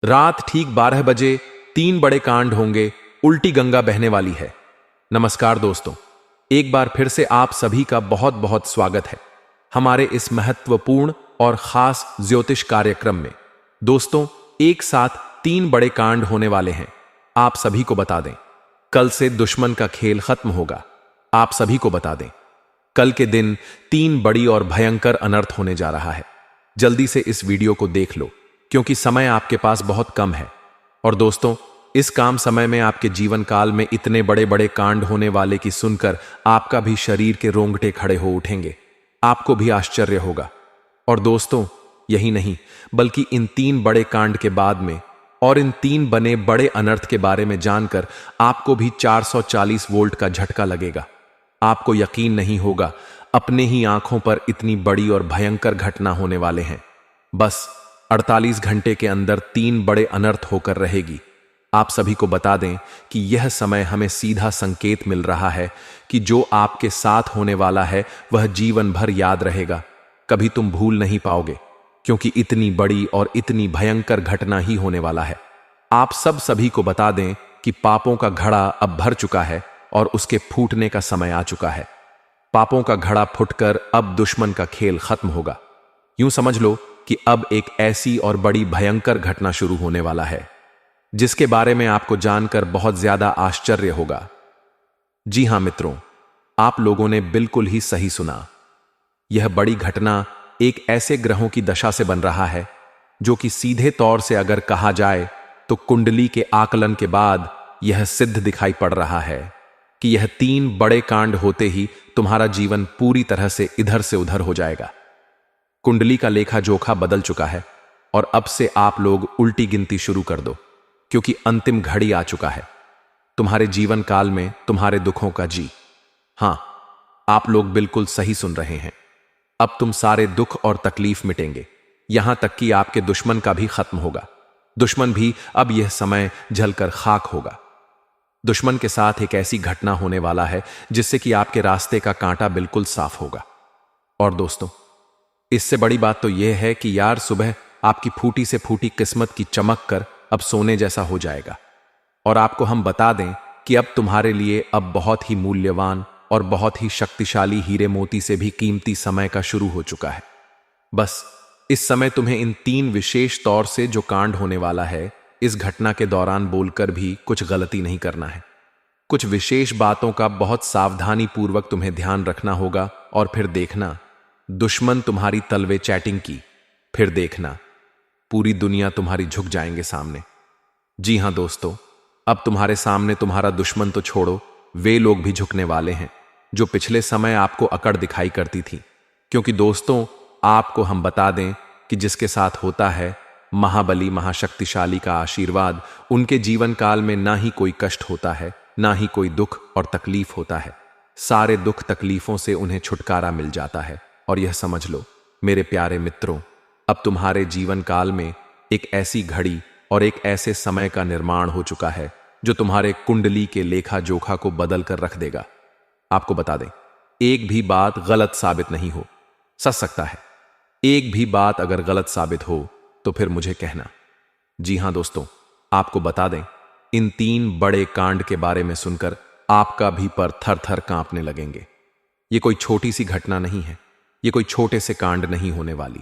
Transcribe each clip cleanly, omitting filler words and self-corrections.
रात ठीक 12 बजे 3 बड़े कांड होंगे, उल्टी गंगा बहने वाली है। नमस्कार दोस्तों, एक बार फिर से आप सभी का बहुत बहुत स्वागत है हमारे इस महत्वपूर्ण और खास ज्योतिष कार्यक्रम में। दोस्तों, एक साथ 3 बड़े कांड होने वाले हैं। आप सभी को बता दें, कल से दुश्मन का खेल खत्म होगा। आप सभी को बता दें, कल के दिन 3 बड़ी और भयंकर अनर्थ होने जा रहा है। जल्दी से इस वीडियो को देख लो, क्योंकि समय आपके पास बहुत कम है। और दोस्तों, इस काम समय में आपके जीवन काल में इतने बड़े बड़े कांड होने वाले की सुनकर आपका भी शरीर के रोंगटे खड़े हो उठेंगे। आपको भी आश्चर्य होगा। और दोस्तों, यही नहीं बल्कि इन 3 बड़े कांड के बाद में और इन 3 बने बड़े अनर्थ के बारे में जानकर आपको भी 440 वोल्ट का झटका लगेगा। आपको यकीन नहीं होगा, अपने ही आंखों पर इतनी बड़ी और भयंकर घटना होने वाले हैं। बस 48 घंटे के अंदर 3 बड़े अनर्थ होकर रहेगी। आप सभी को बता दें कि यह समय हमें सीधा संकेत मिल रहा है कि जो आपके साथ होने वाला है वह जीवन भर याद रहेगा। कभी तुम भूल नहीं पाओगे, क्योंकि इतनी बड़ी और इतनी भयंकर घटना ही होने वाला है। आप सभी को बता दें कि पापों का घड़ा अब भर चुका है और उसके फूटने का समय आ चुका है। पापों का घड़ा फुटकर अब दुश्मन का खेल खत्म होगा। यूं समझ लो कि अब एक ऐसी और बड़ी भयंकर घटना शुरू होने वाला है, जिसके बारे में आपको जानकर बहुत ज्यादा आश्चर्य होगा। जी हां मित्रों, आप लोगों ने बिल्कुल ही सही सुना। यह बड़ी घटना एक ऐसे ग्रहों की दशा से बन रहा है जो कि सीधे तौर से अगर कहा जाए तो कुंडली के आकलन के बाद यह सिद्ध दिखाई पड़ रहा है कि यह 3 बड़े कांड होते ही तुम्हारा जीवन पूरी तरह से इधर से उधर हो जाएगा। कुंडली का लेखा जोखा बदल चुका है और अब से आप लोग उल्टी गिनती शुरू कर दो, क्योंकि अंतिम घड़ी आ चुका है तुम्हारे जीवन काल में तुम्हारे दुखों का। जी हां, आप लोग बिल्कुल सही सुन रहे हैं। अब तुम सारे दुख और तकलीफ मिटेंगे, यहां तक कि आपके दुश्मन का भी खत्म होगा। दुश्मन भी अब यह समय जलकर खाक होगा। दुश्मन के साथ एक ऐसी घटना होने वाला है जिससे कि आपके रास्ते का कांटा बिल्कुल साफ होगा। और दोस्तों, इससे बड़ी बात तो यह है कि यार सुबह आपकी फूटी से फूटी किस्मत की चमक कर अब सोने जैसा हो जाएगा। और आपको हम बता दें कि अब तुम्हारे लिए अब बहुत ही मूल्यवान और बहुत ही शक्तिशाली हीरे मोती से भी कीमती समय का शुरू हो चुका है। बस इस समय तुम्हें इन 3 विशेष तौर से जो कांड होने वाला है, इस घटना के दौरान बोलकर भी कुछ गलती नहीं करना है। कुछ विशेष बातों का बहुत सावधानी पूर्वक तुम्हें ध्यान रखना होगा। और फिर देखना, दुश्मन तुम्हारी तलवे चैटिंग की, फिर देखना पूरी दुनिया तुम्हारी झुक जाएंगे सामने। जी हां दोस्तों, अब तुम्हारे सामने तुम्हारा दुश्मन तो छोड़ो, वे लोग भी झुकने वाले हैं जो पिछले समय आपको अकड़ दिखाई करती थी। क्योंकि दोस्तों, आपको हम बता दें कि जिसके साथ होता है महाबली महाशक्तिशाली का आशीर्वाद, उनके जीवन काल में ना ही कोई कष्ट होता है, ना ही कोई दुख और तकलीफ होता है। सारे दुख तकलीफों से उन्हें छुटकारा मिल जाता है। और यह समझ लो मेरे प्यारे मित्रों, अब तुम्हारे जीवन काल में एक ऐसी घड़ी और एक ऐसे समय का निर्माण हो चुका है जो तुम्हारे कुंडली के लेखा जोखा को बदल कर रख देगा। आपको बता दें, एक भी बात गलत साबित नहीं हो सकता है। एक भी बात अगर गलत साबित हो तो फिर मुझे कहना। जी हां दोस्तों, आपको बता दें, इन 3 बड़े कांड के बारे में सुनकर आपका भी पर थर थर कांपने लगेंगे। ये कोई छोटी सी घटना नहीं है, ये कोई छोटे से कांड नहीं होने वाली।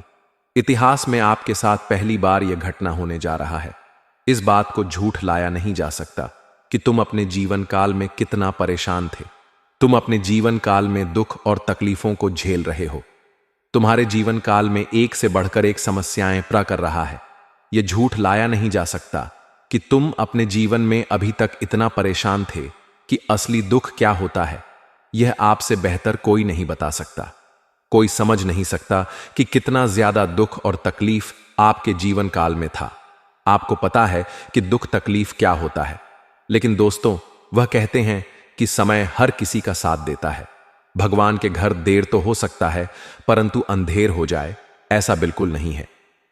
इतिहास में आपके साथ पहली बार यह घटना होने जा रहा है। इस बात को झूठ लाया नहीं जा सकता कि तुम अपने जीवन काल में कितना परेशान थे। तुम अपने जीवन काल में दुख और तकलीफों को झेल रहे हो। तुम्हारे जीवन काल में एक से बढ़कर एक समस्याएं प्रा कर रहा है। यह झूठ लाया नहीं जा सकता कि तुम अपने जीवन में अभी तक इतना परेशान थे कि असली दुख क्या होता है यह आपसे बेहतर कोई नहीं बता सकता। कोई समझ नहीं सकता कि कितना ज्यादा दुख और तकलीफ आपके जीवन काल में था। आपको पता है कि दुख तकलीफ क्या होता है, लेकिन दोस्तों, वह कहते हैं कि समय हर किसी का साथ देता है। भगवान के घर देर तो हो सकता है, परंतु अंधेर हो जाए ऐसा बिल्कुल नहीं है।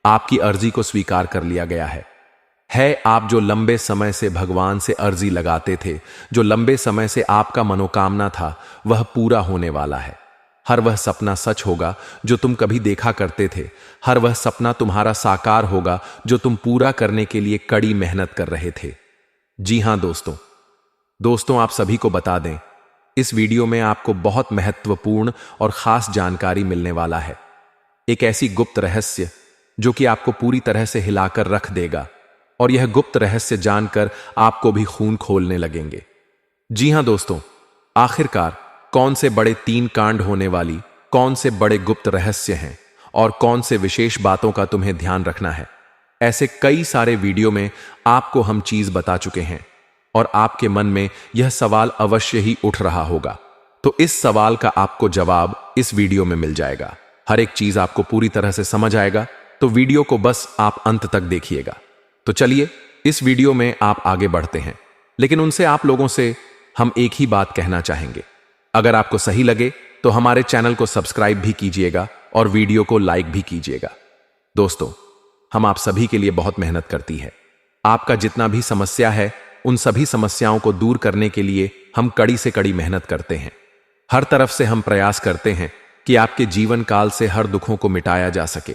आपकी अर्जी को स्वीकार कर लिया गया है। आप जो लंबे समय से भगवान से अर्जी लगाते थे, जो लंबे समय से आपका मनोकामना था, वह पूरा होने वाला है। हर वह सपना सच होगा जो तुम कभी देखा करते थे। हर वह सपना तुम्हारा साकार होगा जो तुम पूरा करने के लिए कड़ी मेहनत कर रहे थे। जी हां दोस्तों आप सभी को बता दें, इस वीडियो में आपको बहुत महत्वपूर्ण और खास जानकारी मिलने वाला है। एक ऐसी गुप्त रहस्य जो कि आपको पूरी तरह से हिलाकर रख देगा, और यह गुप्त रहस्य जानकर आपको भी खून खोलने लगेंगे। जी हां दोस्तों, आखिरकार कौन से बड़े 3 कांड होने वाली, कौन से बड़े गुप्त रहस्य हैं और कौन से विशेष बातों का तुम्हें ध्यान रखना है। ऐसे कई सारे वीडियो में आपको हम चीज बता चुके हैं और आपके मन में यह सवाल अवश्य ही उठ रहा होगा। तो इस सवाल का आपको जवाब इस वीडियो में मिल जाएगा। हर एक चीज आपको पूरी तरह से समझ आएगा, तो वीडियो को बस आप अंत तक देखिएगा। तो चलिए इस वीडियो में आप आगे बढ़ते हैं, लेकिन उनसे आप लोगों से हम एक ही बात कहना चाहेंगे। अगर आपको सही लगे तो हमारे चैनल को सब्सक्राइब भी कीजिएगा और वीडियो को लाइक भी कीजिएगा। दोस्तों, हम आप सभी के लिए बहुत मेहनत करती है। आपका जितना भी समस्या है, उन सभी समस्याओं को दूर करने के लिए हम कड़ी से कड़ी मेहनत करते हैं। हर तरफ से हम प्रयास करते हैं कि आपके जीवन काल से हर दुखों को मिटाया जा सके।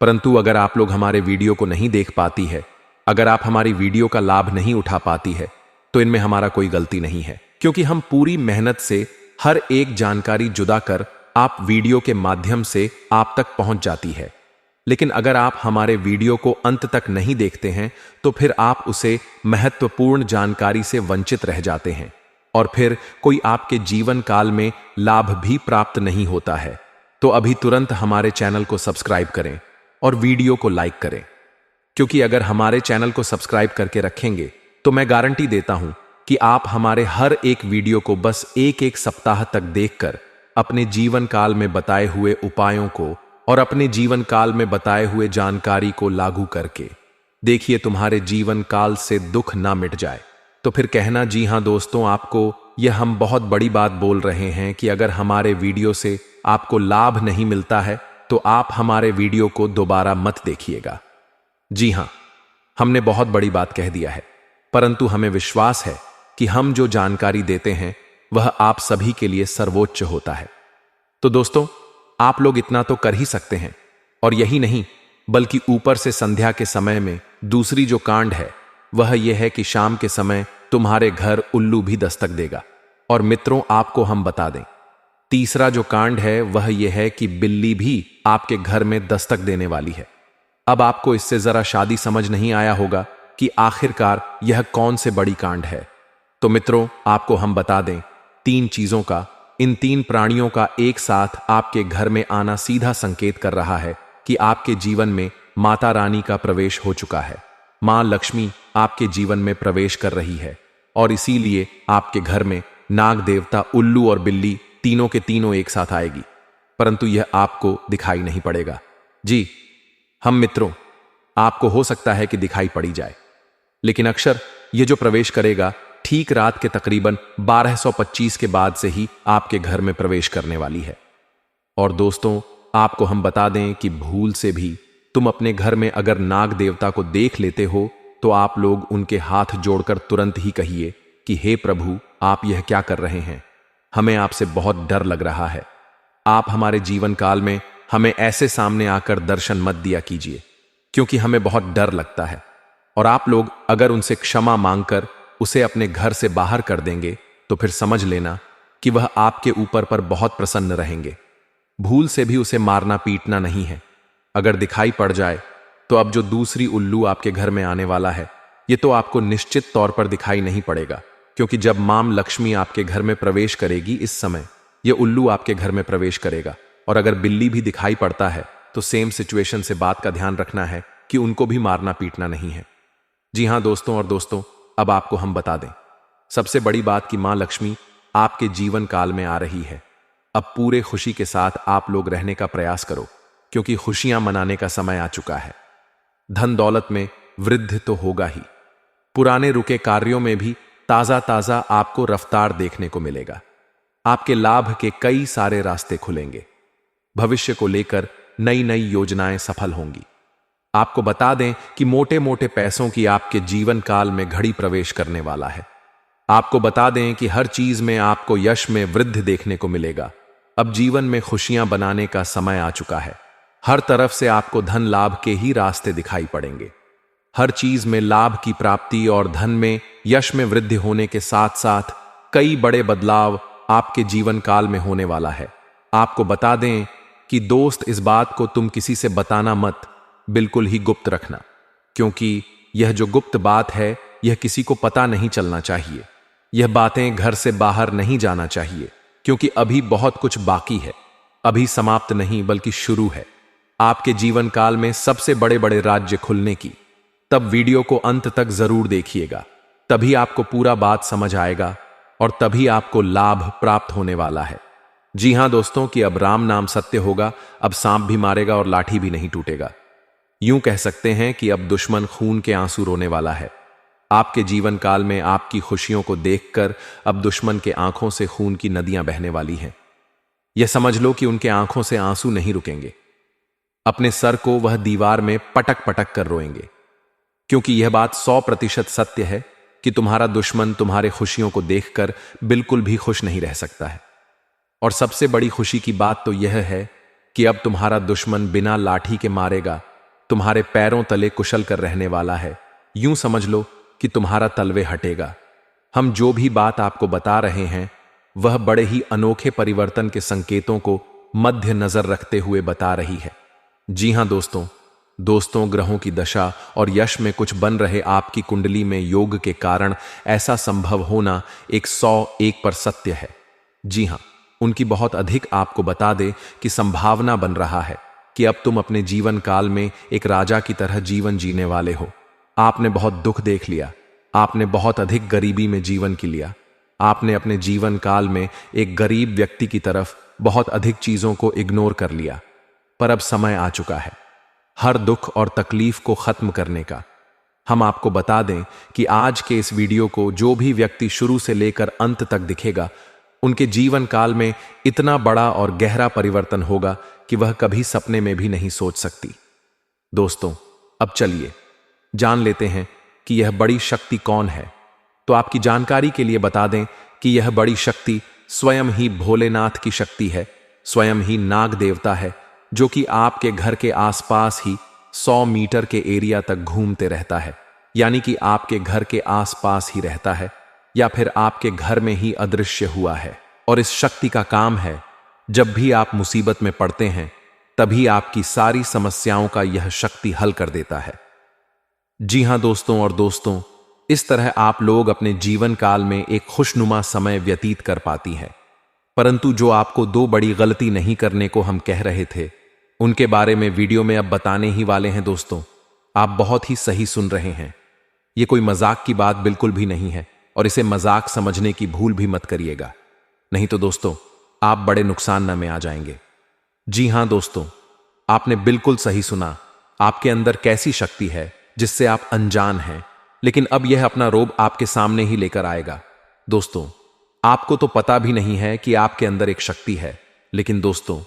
परंतु अगर आप लोग हमारे वीडियो को नहीं देख पाती है, अगर आप हमारी वीडियो का लाभ नहीं उठा पाती है, तो इनमें हमारा कोई गलती नहीं है, क्योंकि हम पूरी मेहनत से हर एक जानकारी जुदा कर आप वीडियो के माध्यम से आप तक पहुंच जाती है। लेकिन अगर आप हमारे वीडियो को अंत तक नहीं देखते हैं, तो फिर आप उसे महत्वपूर्ण जानकारी से वंचित रह जाते हैं और फिर कोई आपके जीवन काल में लाभ भी प्राप्त नहीं होता है। तो अभी तुरंत हमारे चैनल को सब्सक्राइब करें और वीडियो को लाइक करें, क्योंकि अगर हमारे चैनल को सब्सक्राइब करके रखेंगे तो मैं गारंटी देता हूं कि आप हमारे हर एक वीडियो को बस एक सप्ताह तक देखकर अपने जीवन काल में बताए हुए उपायों को और अपने जीवन काल में बताए हुए जानकारी को लागू करके देखिए, तुम्हारे जीवन काल से दुख ना मिट जाए। तो फिर कहना, जी हां दोस्तों, आपको यह हम बहुत बड़ी बात बोल रहे हैं कि अगर हमारे वीडियो से आपको लाभ नहीं मिलता है तो आप हमारे वीडियो को दोबारा मत देखिएगा। जी हां, हमने बहुत बड़ी बात कह दिया है, परंतु हमें विश्वास है कि हम जो जानकारी देते हैं वह आप सभी के लिए सर्वोच्च होता है। तो दोस्तों, आप लोग इतना तो कर ही सकते हैं, और यही नहीं बल्कि ऊपर से संध्या के समय में दूसरी जो कांड है वह यह है कि शाम के समय तुम्हारे घर उल्लू भी दस्तक देगा। और मित्रों, आपको हम बता दें, तीसरा जो कांड है वह यह है कि बिल्ली भी आपके घर में दस्तक देने वाली है। अब आपको इससे जरा शादी समझ नहीं आया होगा कि आखिरकार यह कौन से बड़ी कांड है। तो मित्रों, आपको हम बता दें, 3 चीजों का, इन 3 प्राणियों का एक साथ आपके घर में आना सीधा संकेत कर रहा है कि आपके जीवन में माता रानी का प्रवेश हो चुका है। मां लक्ष्मी आपके जीवन में प्रवेश कर रही है, और इसीलिए आपके घर में नाग देवता, उल्लू और बिल्ली तीनों के तीनों एक साथ आएगी। परंतु यह आपको दिखाई नहीं पड़ेगा। जी हम मित्रों, आपको हो सकता है कि दिखाई पड़ी जाए, लेकिन अक्षर ये जो प्रवेश करेगा ठीक रात के तकरीबन 1225 के बाद से ही आपके घर में प्रवेश करने वाली है। और दोस्तों, आपको हम बता दें कि भूल से भी तुम अपने घर में अगर नाग देवता को देख लेते हो तो आप लोग उनके हाथ जोड़कर तुरंत ही कहिए कि हे प्रभु, आप यह क्या कर रहे हैं? हमें आपसे बहुत डर लग रहा है। आप हमारे जीवन काल में हमें ऐसे सामने आकर दर्शन मत दिया कीजिए, क्योंकि हमें बहुत डर लगता है। और आप लोग अगर उनसे क्षमा मांगकर उसे अपने घर से बाहर कर देंगे तो फिर समझ लेना कि वह आपके ऊपर पर बहुत प्रसन्न रहेंगे। भूल से भी उसे मारना पीटना नहीं है। अगर दिखाई पड़ जाए तो अब जो दूसरी उल्लू आपके घर में आने वाला है, ये तो आपको निश्चित तौर पर दिखाई नहीं पड़ेगा, क्योंकि जब मां लक्ष्मी आपके घर में प्रवेश करेगी, इस समय ये उल्लू आपके घर में प्रवेश करेगा। और अगर बिल्ली भी दिखाई पड़ता है तो सेम सिचुएशन से बात का ध्यान रखना है कि उनको भी मारना पीटना नहीं है। जी हां दोस्तों, और दोस्तों, अब आपको हम बता दें सबसे बड़ी बात कि मां लक्ष्मी आपके जीवन काल में आ रही है। अब पूरे खुशी के साथ आप लोग रहने का प्रयास करो, क्योंकि खुशियां मनाने का समय आ चुका है। धन दौलत में वृद्धि तो होगा ही, पुराने रुके कार्यों में भी ताजा ताजा आपको रफ्तार देखने को मिलेगा। आपके लाभ के कई सारे रास्ते खुलेंगे। भविष्य को लेकर नई नई योजनाएं सफल होंगी। आपको बता दें कि मोटे मोटे पैसों की आपके जीवन काल में घड़ी प्रवेश करने वाला है। आपको बता दें कि हर चीज में आपको यश में वृद्धि देखने को मिलेगा। अब जीवन में खुशियां बनाने का समय आ चुका है। हर तरफ से आपको धन लाभ के ही रास्ते दिखाई पड़ेंगे। हर चीज में लाभ की प्राप्ति और धन में यश में वृद्धि होने के साथ साथ कई बड़े बदलाव आपके जीवन काल में होने वाला है। आपको बता दें कि दोस्त, इस बात को तुम किसी से बताना मत, बिल्कुल ही गुप्त रखना, क्योंकि यह जो गुप्त बात है यह किसी को पता नहीं चलना चाहिए। यह बातें घर से बाहर नहीं जाना चाहिए, क्योंकि अभी बहुत कुछ बाकी है। अभी समाप्त नहीं बल्कि शुरू है आपके जीवन काल में सबसे बड़े बड़े राज्य खुलने की। तब वीडियो को अंत तक जरूर देखिएगा, तभी आपको पूरा बात समझ आएगा और तभी आपको लाभ प्राप्त होने वाला है। जी हां दोस्तों, कि अब राम नाम सत्य होगा, अब सांप भी मारेगा और लाठी भी नहीं टूटेगा। यूं कह सकते हैं कि अब दुश्मन खून के आंसू रोने वाला है। आपके जीवन काल में आपकी खुशियों को देखकर अब दुश्मन के आंखों से खून की नदियां बहने वाली हैं। यह समझ लो कि उनके आंखों से आंसू नहीं रुकेंगे। अपने सर को वह दीवार में पटक पटक कर रोएंगे, क्योंकि यह बात 100% सत्य है कि तुम्हारा दुश्मन तुम्हारे खुशियों को देखकर बिल्कुल भी खुश नहीं रह सकता है। और सबसे बड़ी खुशी की बात तो यह है कि अब तुम्हारा दुश्मन बिना लाठी के मारेगा तुम्हारे पैरों तले कुशल कर रहने वाला है। यूं समझ लो कि तुम्हारा तलवे हटेगा। हम जो भी बात आपको बता रहे हैं वह बड़े ही अनोखे परिवर्तन के संकेतों को मध्य नजर रखते हुए बता रही है। जी हां दोस्तों, ग्रहों की दशा और यश में कुछ बन रहे आपकी कुंडली में योग के कारण ऐसा संभव होना 101 पर सत्य है। जी हां, उनकी बहुत अधिक आपको बता दे कि संभावना बन रहा है कि अब तुम अपने जीवन काल में एक राजा की तरह जीवन जीने वाले हो। आपने बहुत दुख देख लिया, आपने बहुत अधिक गरीबी में जीवन की लिया, आपने अपने जीवन काल में एक गरीब व्यक्ति की तरफ बहुत अधिक चीजों को इग्नोर कर लिया। पर अब समय आ चुका है हर दुख और तकलीफ को खत्म करने का। हम आपको बता दें कि आज के इस वीडियो को जो भी व्यक्ति शुरू से लेकर अंत तक दिखेगा, उनके जीवन काल में इतना बड़ा और गहरा परिवर्तन होगा कि वह कभी सपने में भी नहीं सोच सकती। दोस्तों, अब चलिए जान लेते हैं कि यह बड़ी शक्ति कौन है। तो आपकी जानकारी के लिए बता दें कि यह बड़ी शक्ति स्वयं ही भोलेनाथ की शक्ति है, स्वयं ही नाग देवता है, जो कि आपके घर के आसपास ही 100 मीटर के एरिया तक घूमते रहता है। यानी कि आपके घर के आसपास ही रहता है या फिर आपके घर में ही अदृश्य हुआ है। और इस शक्ति का काम है, जब भी आप मुसीबत में पड़ते हैं तभी आपकी सारी समस्याओं का यह शक्ति हल कर देता है। जी हां दोस्तों, इस तरह आप लोग अपने जीवन काल में एक खुशनुमा समय व्यतीत कर पाती हैं। परंतु जो आपको 2 बड़ी गलती नहीं करने को हम कह रहे थे, उनके बारे में वीडियो में अब बताने ही वाले हैं। दोस्तों, आप बहुत ही सही सुन रहे हैं। यह कोई मजाक की बात बिल्कुल भी नहीं है और इसे मजाक समझने की भूल भी मत करिएगा, नहीं तो दोस्तों आप बड़े नुकसान में आ जाएंगे। जी हां दोस्तों, आपने बिल्कुल सही सुना। आपके अंदर कैसी शक्ति है जिससे आप अनजान हैं, लेकिन अब यह अपना रोब आपके सामने ही लेकर आएगा। दोस्तों, आपको तो पता भी नहीं है कि आपके अंदर एक शक्ति है, लेकिन दोस्तों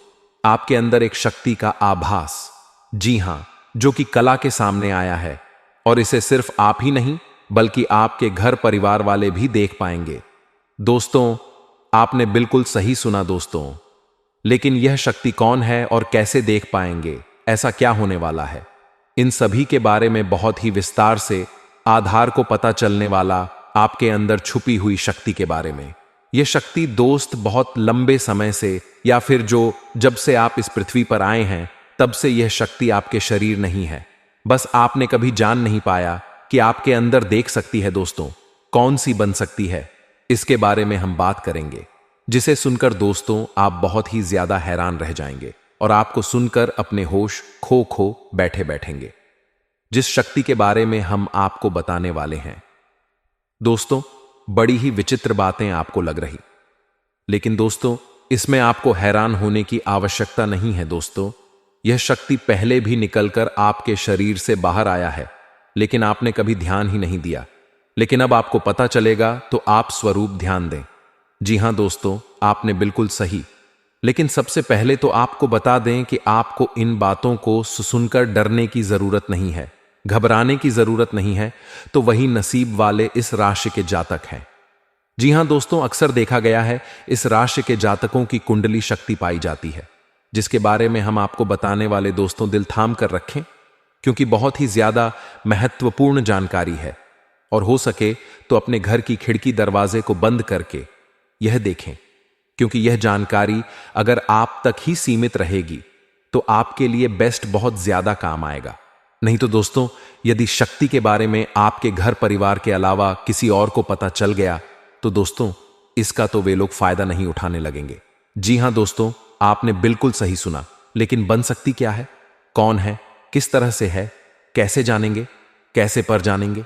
आपके अंदर एक शक्ति का आभास, जी हां, जो कि कला के सामने आया है। और इसे सिर्फ आप ही नहीं बल्कि आपके घर परिवार वाले भी देख पाएंगे। दोस्तों, आपने बिल्कुल सही सुना दोस्तों। लेकिन यह शक्ति कौन है और कैसे देख पाएंगे, ऐसा क्या होने वाला है, इन सभी के बारे में बहुत ही विस्तार से आधार को पता चलने वाला आपके अंदर छुपी हुई शक्ति के बारे में। यह शक्ति दोस्त बहुत लंबे समय से या फिर जब से आप इस पृथ्वी पर आए हैं तब से यह शक्ति आपके शरीर नहीं है, बस आपने कभी जान नहीं पाया कि आपके अंदर देख सकती है। दोस्तों, कौन सी बन सकती है, इसके बारे में हम बात करेंगे, जिसे सुनकर दोस्तों आप बहुत ही ज्यादा हैरान रह जाएंगे और आपको सुनकर अपने होश खो बैठे बैठेंगे। जिस शक्ति के बारे में हम आपको बताने वाले हैं दोस्तों, बड़ी ही विचित्र बातें आपको लग रही, लेकिन दोस्तों इसमें आपको हैरान होने की आवश्यकता नहीं है। दोस्तों, यह शक्ति पहले भी निकलकर आपके शरीर से बाहर आया है, लेकिन आपने कभी ध्यान ही नहीं दिया। लेकिन अब आपको पता चलेगा तो आप स्वरूप ध्यान दें। जी हां दोस्तों, आपने बिल्कुल सही। लेकिन सबसे पहले तो आपको बता दें कि आपको इन बातों को सुनकर डरने की जरूरत नहीं है, घबराने की जरूरत नहीं है। तो वही नसीब वाले इस राशि के जातक हैं। जी हां दोस्तों, अक्सर देखा गया है इस राशि के जातकों की कुंडली शक्ति पाई जाती है, जिसके बारे में हम आपको बताने वाले दोस्तों दिल थाम कर रखें, क्योंकि बहुत ही ज्यादा महत्वपूर्ण जानकारी है। और हो सके तो अपने घर की खिड़की दरवाजे को बंद करके यह देखें, क्योंकि यह जानकारी अगर आप तक ही सीमित रहेगी तो आपके लिए बेस्ट बहुत ज्यादा काम आएगा। नहीं तो दोस्तों, यदि शक्ति के बारे में आपके घर परिवार के अलावा किसी और को पता चल गया तो दोस्तों इसका तो वे लोग फायदा नहीं उठाने लगेंगे। जी हां दोस्तों, आपने बिल्कुल सही सुना। लेकिन बन सकती क्या है, कौन है, किस तरह से है, कैसे जानेंगे, कैसे पर जानेंगे,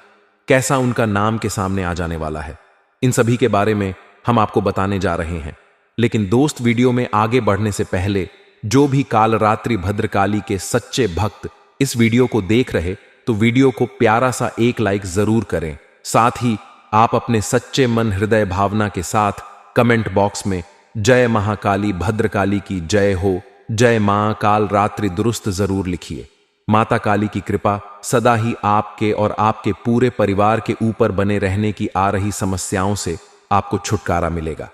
कैसा उनका नाम के सामने आ जाने वाला है, इन सभी के बारे में हम आपको बताने जा रहे हैं। लेकिन दोस्त, वीडियो में आगे बढ़ने से पहले जो भी कालरात्रि भद्रकाली के सच्चे भक्त इस वीडियो को देख रहे तो वीडियो को प्यारा सा एक लाइक जरूर करें। साथ ही आप अपने सच्चे मन हृदय भावना के साथ कमेंट बॉक्स में जय महाकाली भद्रकाली की जय हो, जय मां काल रात्रि दुरुस्त जरूर लिखिए। माता काली की कृपा सदा ही आपके और आपके पूरे परिवार के ऊपर बने रहने की आ रही समस्याओं से आपको छुटकारा मिलेगा।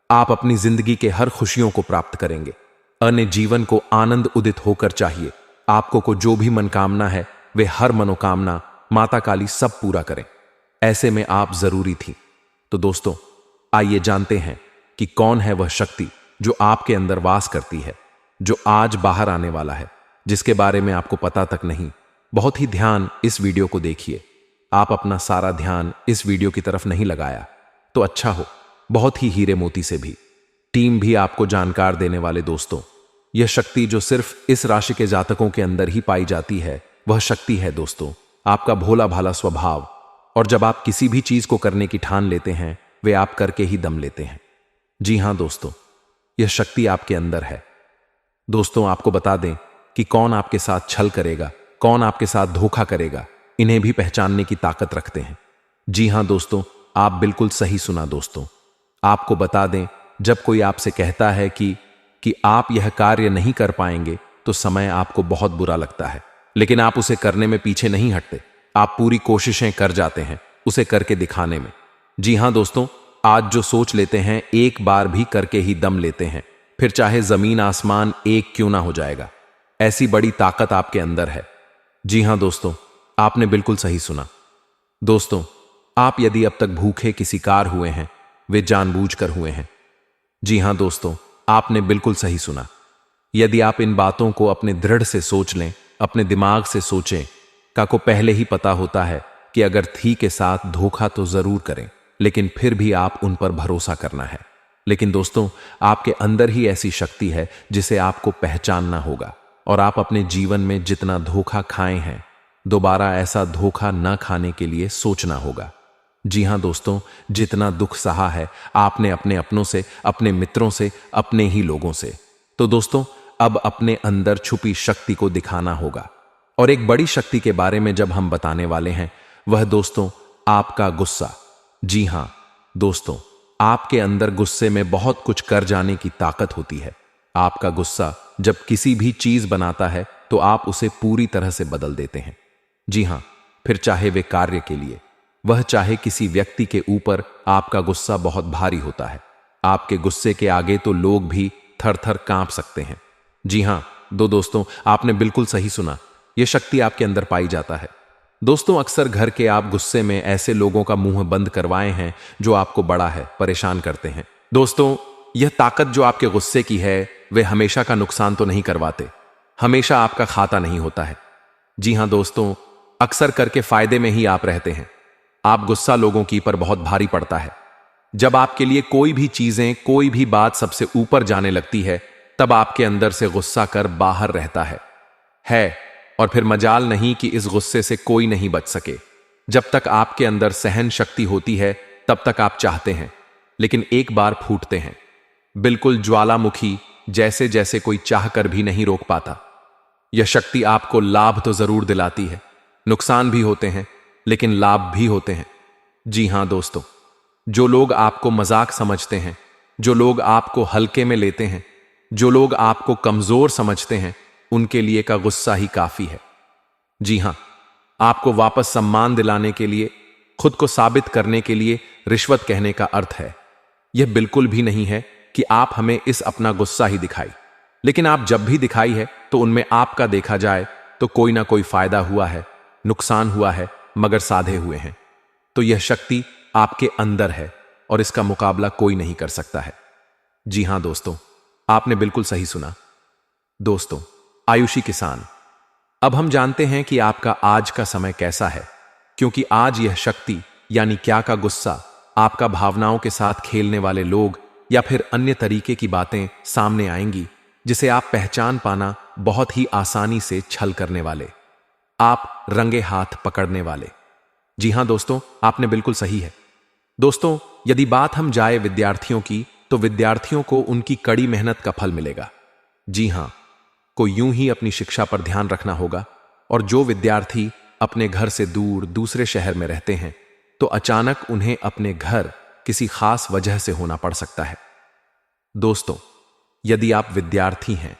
आप अपनी जिंदगी के हर खुशियों को प्राप्त करेंगे। अन्य जीवन को आनंद उदित होकर चाहिए। आपको को जो भी मनोकामना है वे हर मनोकामना माता काली सब पूरा करें। ऐसे में आप जरूरी थी। तो दोस्तों, आइए जानते हैं कि कौन है वह शक्ति जो आपके अंदर वास करती है, जो आज बाहर आने वाला है, जिसके बारे में आपको पता तक नहीं। बहुत ही ध्यान इस वीडियो को देखिए। आप अपना सारा ध्यान इस वीडियो की तरफ नहीं लगाया तो अच्छा हो, बहुत ही हीरे मोती से भी टीम भी आपको जानकार देने वाले दोस्तों, यह शक्ति जो सिर्फ इस राशि के जातकों के अंदर ही पाई जाती है, वह शक्ति है दोस्तों आपका भोला भाला स्वभाव। और जब आप किसी भी चीज को करने की ठान लेते हैं, वे आप करके ही दम लेते हैं। जी हां दोस्तों, यह शक्ति आपके अंदर है। दोस्तों, आपको बता दें कि कौन आपके साथ छल करेगा, कौन आपके साथ धोखा करेगा, इन्हें भी पहचानने की ताकत रखते हैं। जी हां दोस्तों, आप बिल्कुल सही सुना दोस्तों। आपको बता दें, जब कोई आपसे कहता है कि आप यह कार्य नहीं कर पाएंगे तो समय आपको बहुत बुरा लगता है, लेकिन आप उसे करने में पीछे नहीं हटते। आप पूरी कोशिशें कर जाते हैं उसे करके दिखाने में। जी हां दोस्तों, आज जो सोच लेते हैं एक बार भी करके ही दम लेते हैं, फिर चाहे जमीन आसमान एक क्यों ना हो जाएगा। ऐसी बड़ी ताकत आपके अंदर है। जी हां दोस्तों, आपने बिल्कुल सही सुना। दोस्तों, आप यदि अब तक भूखे किसी कार हुए हैं, वे जानबूझकर हुए हैं। जी हां दोस्तों, आपने बिल्कुल सही सुना। यदि आप इन बातों को अपने दृढ़ से सोच लें, अपने दिमाग से सोचें, को पहले ही पता होता है कि अगर थी के साथ धोखा तो जरूर करें, लेकिन फिर भी आप उन पर भरोसा करना है। लेकिन दोस्तों, आपके अंदर ही ऐसी शक्ति है जिसे आपको पहचानना होगा, और आप अपने जीवन में जितना धोखा खाए हैं, दोबारा ऐसा धोखा न खाने के लिए सोचना होगा। जी हां दोस्तों, जितना दुख सहा है आपने अपने अपनों से, अपने मित्रों से, अपने ही लोगों से, तो दोस्तों अब अपने अंदर छुपी शक्ति को दिखाना होगा। और एक बड़ी शक्ति के बारे में जब हम बताने वाले हैं, वह दोस्तों आपका गुस्सा। जी हां दोस्तों, आपके अंदर गुस्से में बहुत कुछ कर जाने की ताकत होती है। आपका गुस्सा जब किसी भी चीज बनाता है तो आप उसे पूरी तरह से बदल देते हैं। जी हां, फिर चाहे वे कार्य के लिए, वह चाहे किसी व्यक्ति के ऊपर, आपका गुस्सा बहुत भारी होता है। आपके गुस्से के आगे तो लोग भी थर थर कांप सकते हैं। जी हां दोस्तों, आपने बिल्कुल सही सुना। यह शक्ति आपके अंदर पाई जाता है। दोस्तों, अक्सर घर के आप गुस्से में ऐसे लोगों का मुंह बंद करवाए हैं जो आपको बड़ा है परेशान करते हैं। दोस्तों, यह ताकत जो आपके गुस्से की है, वे हमेशा का नुकसान तो नहीं करवाते, हमेशा आपका खाता नहीं होता है। जी हां दोस्तों, अक्सर करके फायदे में ही आप रहते हैं। आप गुस्सा लोगों की पर बहुत भारी पड़ता है। जब आपके लिए कोई भी चीजें, कोई भी बात सबसे ऊपर जाने लगती है, तब आपके अंदर से गुस्सा कर बाहर रहता है। और फिर मजाल नहीं कि इस गुस्से से कोई नहीं बच सके। जब तक आपके अंदर सहन शक्ति होती है, तब तक आप चाहते हैं, लेकिन एक बार फूटते हैं, बिल्कुल ज्वालामुखी जैसे जैसे कोई चाहकर भी नहीं रोक पाता। यह शक्ति आपको लाभ तो जरूर दिलाती है, नुकसान भी होते हैं, लेकिन लाभ भी होते हैं। जी हां दोस्तों, जो लोग आपको मजाक समझते हैं, जो लोग आपको हल्के में लेते हैं, जो लोग आपको कमजोर समझते हैं, उनके लिए का गुस्सा ही काफी है। जी हां, आपको वापस सम्मान दिलाने के लिए, खुद को साबित करने के लिए रिश्वत कहने का अर्थ है। यह बिल्कुल भी नहीं है कि आप हमें इस अपना गुस्सा ही दिखाई, लेकिन आप जब भी दिखाई है तो उनमें आपका देखा जाए तो कोई ना कोई फायदा हुआ है, नुकसान हुआ है, मगर साधे हुए हैं। तो यह शक्ति आपके अंदर है और इसका मुकाबला कोई नहीं कर सकता है। जी हां दोस्तों, आपने बिल्कुल सही सुना। दोस्तों, आयुषी किसान, अब हम जानते हैं कि आपका आज का समय कैसा है, क्योंकि आज यह शक्ति यानी क्या का गुस्सा आपका भावनाओं के साथ खेलने वाले लोग या फिर अन्य तरीके की बातें सामने आएंगी जिसे आप पहचान पाना बहुत ही आसानी से छल करने वाले, आप रंगे हाथ पकड़ने वाले। जी हां दोस्तों, आपने बिल्कुल सही है। दोस्तों, यदि बात हम जाए विद्यार्थियों की, तो विद्यार्थियों को उनकी कड़ी मेहनत का फल मिलेगा। जी हां, को यूं ही अपनी शिक्षा पर ध्यान रखना होगा। और जो विद्यार्थी अपने घर से दूर दूसरे शहर में रहते हैं, तो अचानक उन्हें अपने घर किसी खास वजह से होना पड़ सकता है। दोस्तों, यदि आप विद्यार्थी हैं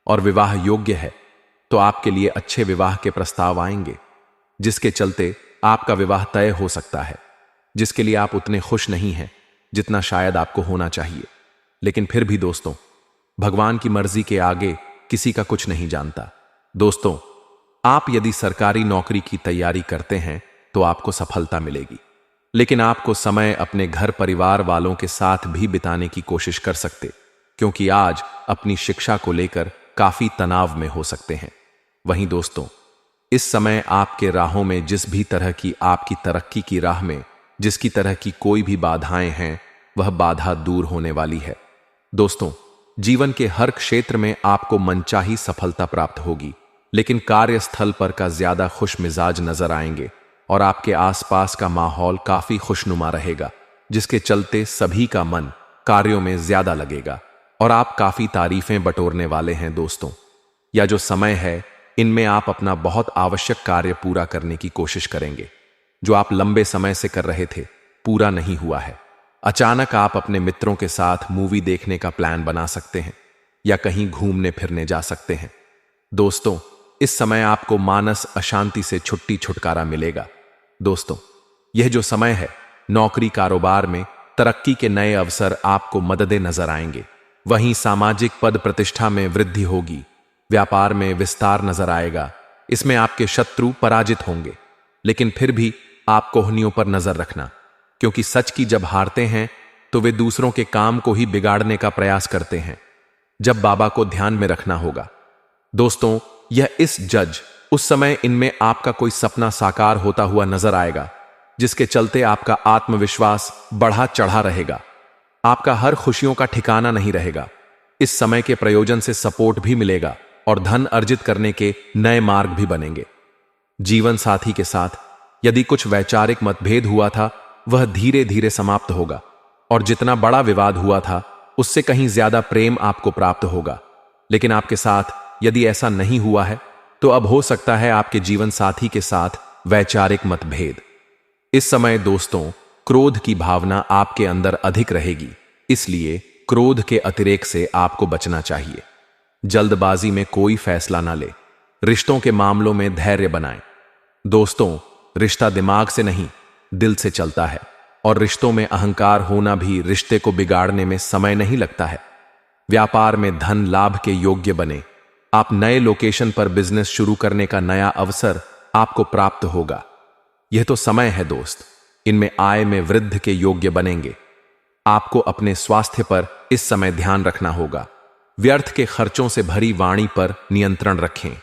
और विवाह योग्य है, तो आपके लिए अच्छे विवाह के प्रस्ताव आएंगे, जिसके चलते आपका विवाह तय हो सकता है, जिसके लिए आप उतने खुश नहीं हैं जितना शायद आपको होना चाहिए। लेकिन फिर भी दोस्तों, भगवान की मर्जी के आगे किसी का कुछ नहीं जानता। दोस्तों, आप यदि सरकारी नौकरी की तैयारी करते हैं तो आपको सफलता मिलेगी, लेकिन आपको समय अपने घर परिवार वालों के साथ भी बिताने की कोशिश कर सकते, क्योंकि आज अपनी शिक्षा को लेकर काफी तनाव में हो सकते हैं। वहीं दोस्तों, इस समय आपके राहों में जिस भी तरह की आपकी तरक्की की राह में जिसकी तरह की कोई भी बाधाएं हैं, वह बाधा दूर होने वाली है। दोस्तों, जीवन के हर क्षेत्र में आपको मनचाही सफलता प्राप्त होगी, लेकिन कार्यस्थल पर का ज्यादा खुश मिजाज नजर आएंगे और आपके आसपास का माहौल काफी खुशनुमा रहेगा, जिसके चलते सभी का मन कार्यों में ज्यादा लगेगा और आप काफी तारीफें बटोरने वाले हैं। दोस्तों, यह जो समय है, इनमें आप अपना बहुत आवश्यक कार्य पूरा करने की कोशिश करेंगे, जो आप लंबे समय से कर रहे थे, पूरा नहीं हुआ है। अचानक आप अपने मित्रों के साथ मूवी देखने का प्लान बना सकते हैं या कहीं घूमने फिरने जा सकते हैं। दोस्तों, इस समय आपको मानस अशांति से छुटकारा मिलेगा। दोस्तों, यह जो समय है, नौकरी कारोबार में तरक्की के नए अवसर आपको मददें नजर आएंगे। वहीं सामाजिक पद प्रतिष्ठा में वृद्धि होगी, व्यापार में विस्तार नजर आएगा। इसमें आपके शत्रु पराजित होंगे, लेकिन फिर भी आप कोहनियों पर नजर रखना, क्योंकि सच की जब हारते हैं तो वे दूसरों के काम को ही बिगाड़ने का प्रयास करते हैं। जब बाबा को ध्यान में रखना होगा। दोस्तों, यह इस जज उस समय इनमें आपका कोई सपना साकार होता हुआ नजर आएगा, जिसके चलते आपका आत्मविश्वास बढ़ा चढ़ा रहेगा। आपका हर खुशियों का ठिकाना नहीं रहेगा। इस समय के प्रयोजन से सपोर्ट भी मिलेगा और धन अर्जित करने के नए मार्ग भी बनेंगे। जीवन साथी के साथ यदि कुछ वैचारिक मतभेद हुआ था, वह धीरे धीरे समाप्त होगा और जितना बड़ा विवाद हुआ था, उससे कहीं ज्यादा प्रेम आपको प्राप्त होगा। लेकिन आपके साथ यदि ऐसा नहीं हुआ है, तो अब हो सकता है आपके जीवन साथी के साथ वैचारिक मतभेद। इस समय दोस्तों, क्रोध की भावना आपके अंदर अधिक रहेगी, इसलिए क्रोध के अतिरेक से आपको बचना चाहिए। जल्दबाजी में कोई फैसला ना ले। रिश्तों के मामलों में धैर्य बनाएं। दोस्तों, रिश्ता दिमाग से नहीं, दिल से चलता है, और रिश्तों में अहंकार होना भी रिश्ते को बिगाड़ने में समय नहीं लगता है। व्यापार में धन लाभ के योग्य बने। आप नए लोकेशन पर बिजनेस शुरू करने का नया अवसर आपको प्राप्त होगा। यह तो समय है दोस्त, इनमें आय में वृद्धि के योग्य बनेंगे। आपको अपने स्वास्थ्य पर इस समय ध्यान रखना होगा। व्यर्थ के खर्चों से भरी वाणी पर नियंत्रण रखें।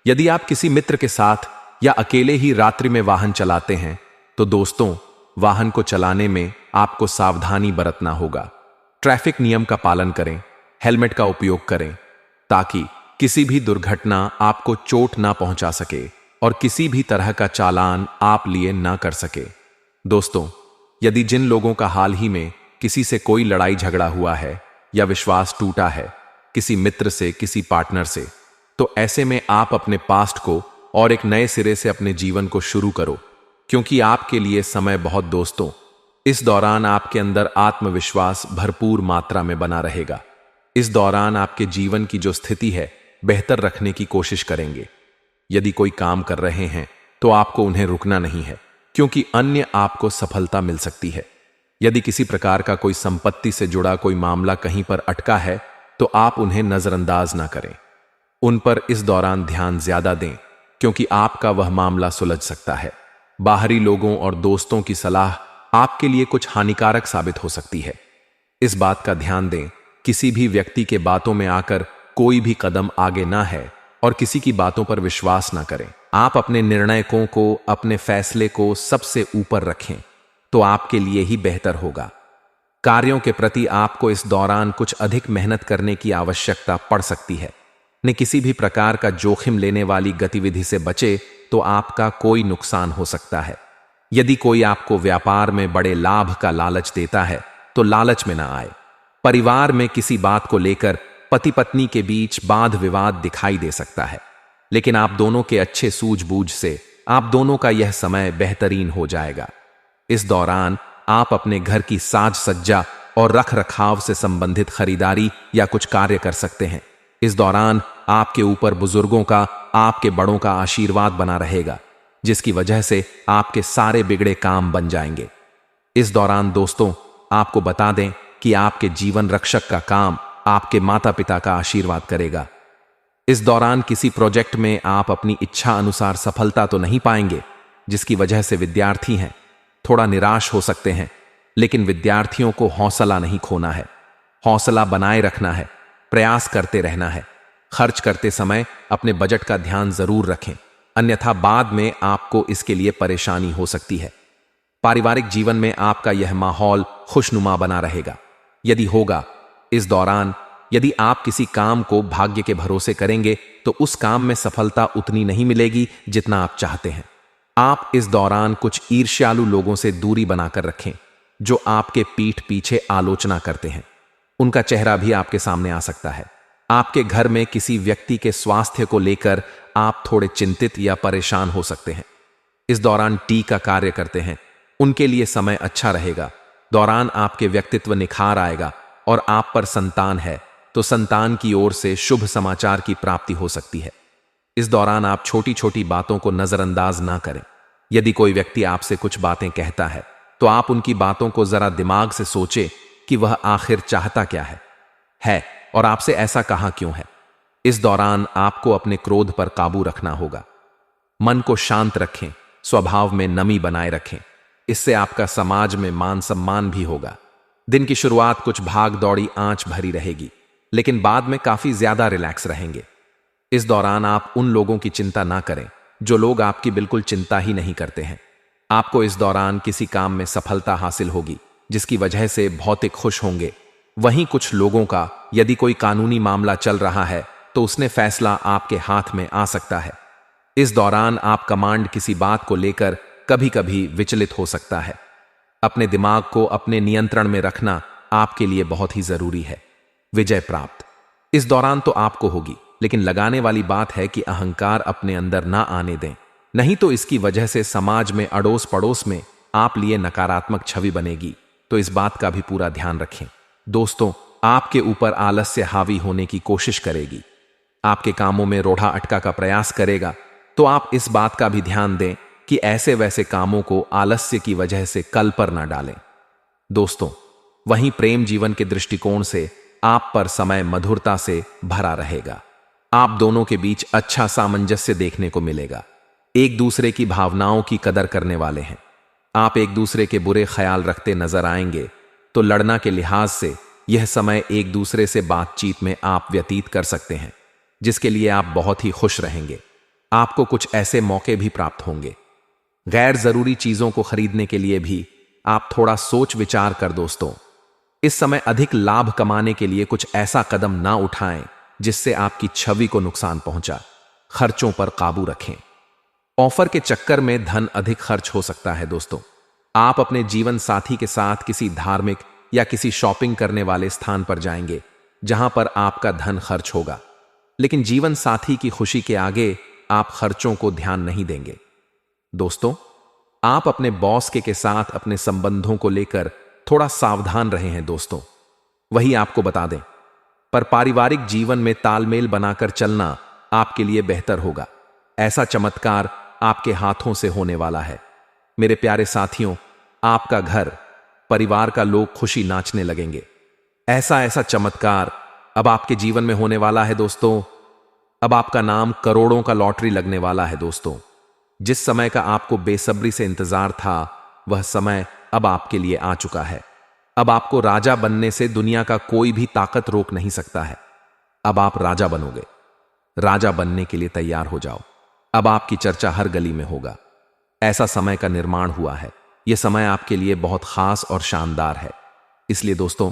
यदि आप किसी मित्र के साथ या अकेले ही रात्रि में वाहन चलाते हैं, तो दोस्तों, वाहन को चलाने में आपको सावधानी बरतना होगा। ट्रैफिक नियम का पालन करें, हेलमेट का उपयोग करें, ताकि किसी भी दुर्घटना आपको चोट ना पहुंचा सके और किसी भी तरह का चालान आप लिए ना कर सके। दोस्तों, यदि जिन लोगों का हाल ही में किसी से कोई लड़ाई झगड़ा हुआ है या विश्वास टूटा है, किसी मित्र से, किसी पार्टनर से, तो ऐसे में आप अपने पास्ट को और एक नए सिरे से अपने जीवन को शुरू करो, क्योंकि आपके लिए समय बहुत दोस्तों, इस दौरान आपके अंदर आत्मविश्वास भरपूर मात्रा में बना रहेगा। इस दौरान आपके जीवन की जो स्थिति है, बेहतर रखने की कोशिश करेंगे। यदि कोई काम कर रहे हैं, तो आपको उन्हें रुकना नहीं है, क्योंकि अन्य आपको सफलता मिल सकती है। यदि किसी प्रकार का कोई संपत्ति से जुड़ा कोई मामला कहीं पर अटका है तो आप उन्हें नजरअंदाज ना करें। उन पर इस दौरान ध्यान ज्यादा दें, क्योंकि आपका वह मामला सुलझ सकता है। बाहरी लोगों और दोस्तों की सलाह आपके लिए कुछ हानिकारक साबित हो सकती है। इस बात का ध्यान दें, किसी भी व्यक्ति के बातों में आकर कोई भी कदम आगे ना है और किसी की बातों पर विश्वास ना करें। आप अपने निर्णयों को, अपने फैसले को सबसे ऊपर रखें तो आपके लिए ही बेहतर होगा। कार्यों के प्रति आपको इस दौरान कुछ अधिक मेहनत करने की आवश्यकता पड़ सकती है। न किसी भी प्रकार का जोखिम लेने वाली गतिविधि से बचे तो आपका कोई नुकसान हो सकता है। यदि कोई आपको व्यापार में बड़े लाभ का लालच देता है तो लालच में ना आए। परिवार में किसी बात को लेकर पति पत्नी के बीच वाद विवाद दिखाई दे सकता है, लेकिन आप दोनों के अच्छे सूझबूझ से आप दोनों का यह समय बेहतरीन हो जाएगा। इस दौरान आप अपने घर की साज सज्जा और रख रखाव से संबंधित खरीदारी या कुछ कार्य कर सकते हैं। इस दौरान आपके ऊपर बुजुर्गों का, आपके बड़ों का आशीर्वाद बना रहेगा, जिसकी वजह से आपके सारे बिगड़े काम बन जाएंगे। इस दौरान दोस्तों, आपको बता दें कि आपके जीवन रक्षक का काम आपके माता पिता का आशीर्वाद करेगा। इस दौरान किसी प्रोजेक्ट में आप अपनी इच्छा अनुसार सफलता तो नहीं पाएंगे, जिसकी वजह से विद्यार्थी हैं थोड़ा निराश हो सकते हैं, लेकिन विद्यार्थियों को हौसला नहीं खोना है। हौसला बनाए रखना है, प्रयास करते रहना है। खर्च करते समय अपने बजट का ध्यान जरूर रखें, अन्यथा बाद में आपको इसके लिए परेशानी हो सकती है। पारिवारिक जीवन में आपका यह माहौल खुशनुमा बना रहेगा। यदि होगा, इस दौरान यदि आप किसी काम को भाग्य के भरोसे करेंगे तो उस काम में सफलता उतनी नहीं मिलेगी जितना आप चाहते हैं। आप इस दौरान कुछ ईर्ष्यालु लोगों से दूरी बनाकर रखें जो आपके पीठ पीछे आलोचना करते हैं। उनका चेहरा भी आपके सामने आ सकता है। आपके घर में किसी व्यक्ति के स्वास्थ्य को लेकर आप थोड़े चिंतित या परेशान हो सकते हैं। इस दौरान टी का कार्य करते हैं, उनके लिए समय अच्छा रहेगा। दौरान आपके व्यक्तित्व निखार आएगा और आप पर संतान है तो संतान की ओर से शुभ समाचार की प्राप्ति हो सकती है। इस दौरान आप छोटी छोटी बातों को नजरअंदाज ना करें। यदि कोई व्यक्ति आपसे कुछ बातें कहता है तो आप उनकी बातों को जरा दिमाग से सोचें कि वह आखिर चाहता क्या है और आपसे ऐसा कहा क्यों है। इस दौरान आपको अपने क्रोध पर काबू रखना होगा। मन को शांत रखें, स्वभाव में नमी बनाए रखें। इससे आपका समाज में मान सम्मान भी होगा। दिन की शुरुआत कुछ भाग दौड़ी आंच भरी रहेगी, लेकिन बाद में काफी ज्यादा रिलैक्स रहेंगे। इस दौरान आप उन लोगों की चिंता ना करें जो लोग आपकी बिल्कुल चिंता ही नहीं करते हैं। आपको इस दौरान किसी काम में सफलता हासिल होगी, जिसकी वजह से भौतिक खुश होंगे। वहीं कुछ लोगों का यदि कोई कानूनी मामला चल रहा है तो उसने फैसला आपके हाथ में आ सकता है। इस दौरान आप कमांड किसी बात को लेकर कभी कभी विचलित हो सकता है। अपने दिमाग को अपने नियंत्रण में रखना आपके लिए बहुत ही जरूरी है। विजय प्राप्त इस दौरान तो आपको होगी, लेकिन लगाने वाली बात है कि अहंकार अपने अंदर ना आने दें, नहीं तो इसकी वजह से समाज में अड़ोस पड़ोस में आप लिए नकारात्मक छवि बनेगी। तो इस बात का भी पूरा ध्यान रखें। दोस्तों, आपके ऊपर आलस्य हावी होने की कोशिश करेगी, आपके कामों में रोड़ा अटका का प्रयास करेगा, तो आप इस बात का भी ध्यान दें कि ऐसे वैसे कामों को आलस्य की वजह से कल पर ना डालें। दोस्तों, वहीं प्रेम जीवन के दृष्टिकोण से आप पर समय मधुरता से भरा रहेगा। आप दोनों के बीच अच्छा सामंजस्य देखने को मिलेगा। एक दूसरे की भावनाओं की कदर करने वाले हैं। आप एक दूसरे के बुरे ख्याल रखते नजर आएंगे, तो लड़ना के लिहाज से यह समय एक दूसरे से बातचीत में आप व्यतीत कर सकते हैं, जिसके लिए आप बहुत ही खुश रहेंगे। आपको कुछ ऐसे मौके भी प्राप्त होंगे। गैर जरूरी चीजों को खरीदने के लिए भी आप थोड़ा सोच विचार कर दोस्तों, इस समय अधिक लाभ कमाने के लिए कुछ ऐसा कदम ना उठाएं जिससे आपकी छवि को नुकसान पहुंचा। खर्चों पर काबू रखें। ऑफर के चक्कर में धन अधिक खर्च हो सकता है। दोस्तों, आप अपने जीवन साथी के साथ किसी धार्मिक या किसी शॉपिंग करने वाले स्थान पर जाएंगे जहां पर आपका धन खर्च होगा, लेकिन जीवन साथी की खुशी के आगे आप खर्चों को ध्यान नहीं देंगे। दोस्तों, आप अपने बॉस के साथ अपने संबंधों को लेकर थोड़ा सावधान रहे हैं। दोस्तों, वही आपको बता दें, पर पारिवारिक जीवन में तालमेल बनाकर चलना आपके लिए बेहतर होगा। ऐसा चमत्कार आपके हाथों से होने वाला है। मेरे प्यारे साथियों, आपका घर, परिवार का लोग खुशी नाचने लगेंगे। ऐसा ऐसा चमत्कार अब आपके जीवन में होने वाला है दोस्तों। अब आपका नाम करोड़ों का लॉटरी लगने वाला है दोस्तों। जिस समय का आपको बेसब्री से इंतजार था, वह समय अब आपके लिए आ चुका है। अब आपको राजा बनने से दुनिया का कोई भी ताकत रोक नहीं सकता है। अब आप राजा बनोगे। राजा बनने के लिए तैयार हो जाओ। अब आपकी चर्चा हर गली में होगा। ऐसा समय का निर्माण हुआ है। यह समय आपके लिए बहुत खास और शानदार है। इसलिए दोस्तों,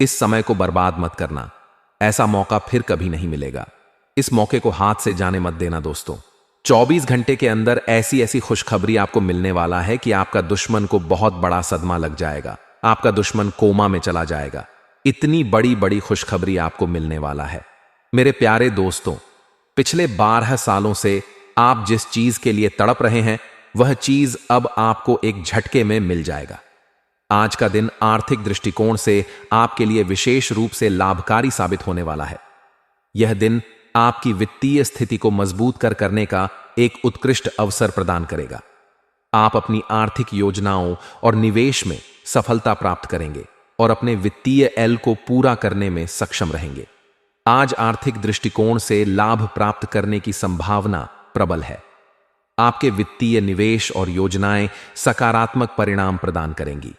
इस समय को बर्बाद मत करना। ऐसा मौका फिर कभी नहीं मिलेगा। इस मौके को हाथ से जाने मत देना दोस्तों। 24 घंटे के अंदर ऐसी ऐसी खुशखबरी आपको मिलने वाला है कि आपका दुश्मन को बहुत बड़ा सदमा लग जाएगा। आपका दुश्मन कोमा में चला जाएगा। इतनी बड़ी बड़ी खुशखबरी आपको मिलने वाला है। मेरे प्यारे दोस्तों, पिछले 12 सालों से आप जिस चीज के लिए तड़प रहे हैं, वह चीज अब आपको एक झटके में मिल जाएगा। आज का दिन आर्थिक दृष्टिकोण से आपके लिए विशेष रूप से लाभकारी साबित होने वाला है। यह दिन आपकी वित्तीय स्थिति को मजबूत करने का एक उत्कृष्ट अवसर प्रदान करेगा। आप अपनी आर्थिक योजनाओं और निवेश में सफलता प्राप्त करेंगे और अपने वित्तीय एल को पूरा करने में सक्षम रहेंगे। आज आर्थिक दृष्टिकोण से लाभ प्राप्त करने की संभावना प्रबल है। आपके वित्तीय निवेश और योजनाएं सकारात्मक परिणाम प्रदान करेंगी।